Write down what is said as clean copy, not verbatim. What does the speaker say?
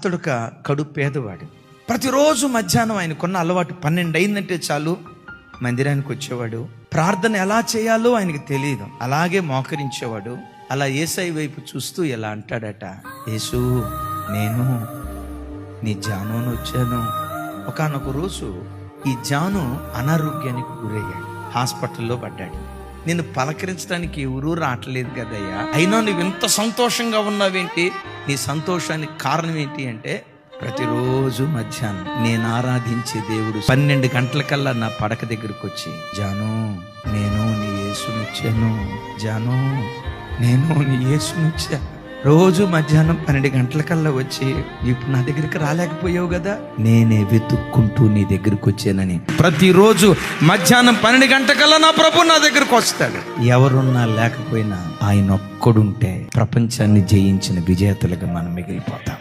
అతడు ఒక కడు పేదవాడు. ప్రతిరోజు మధ్యాహ్నం ఆయనకున్న అలవాటు 12 అయిందంటే చాలు మందిరానికి వచ్చేవాడు. ప్రార్థన ఎలా చేయాలో ఆయనకు తెలియదు, అలాగే మోకరించేవాడు. అలా యేసయ్య వైపు చూస్తూ ఎలా అంటాడట, యేసు నేను నీ జానును వచ్చాను. ఒకానొక రోజు ఈ జాను అనారోగ్యానికి గురయ్యాడు, హాస్పిటల్లో పడ్డాడు. నిన్ను పలకరించడానికి ఎవరూ రావట్లేదు కదయ్యా, అయినా నువ్వు ఇంత సంతోషంగా ఉన్నావేంటి? నీ సంతోషానికి కారణం ఏంటి అంటే, ప్రతిరోజు మధ్యాహ్నం నేను ఆరాధించే దేవుడు 12 గంటలకల్లా నా పడక దగ్గరకు వచ్చి, జాను నేను నీ యేసునిచ్చాను, జాను నేను నీ యేసునిచ్చా. రోజు మధ్యాహ్నం 12 గంటలకల్లా వచ్చి, ఇప్పుడు నా దగ్గరికి రాలేకపోయావు కదా, నేనే వెతుక్కుంటూ నీ దగ్గరకు వచ్చానని ప్రతిరోజు మధ్యాహ్నం 12 గంటలకల్లా నా ప్రభు నా దగ్గరకు వస్తాడు. ఎవరున్నా లేకపోయినా ఆయన ఒక్కడుంటే ప్రపంచాన్ని జయించిన విజేతలుగా మనం మిగిలిపోతాం.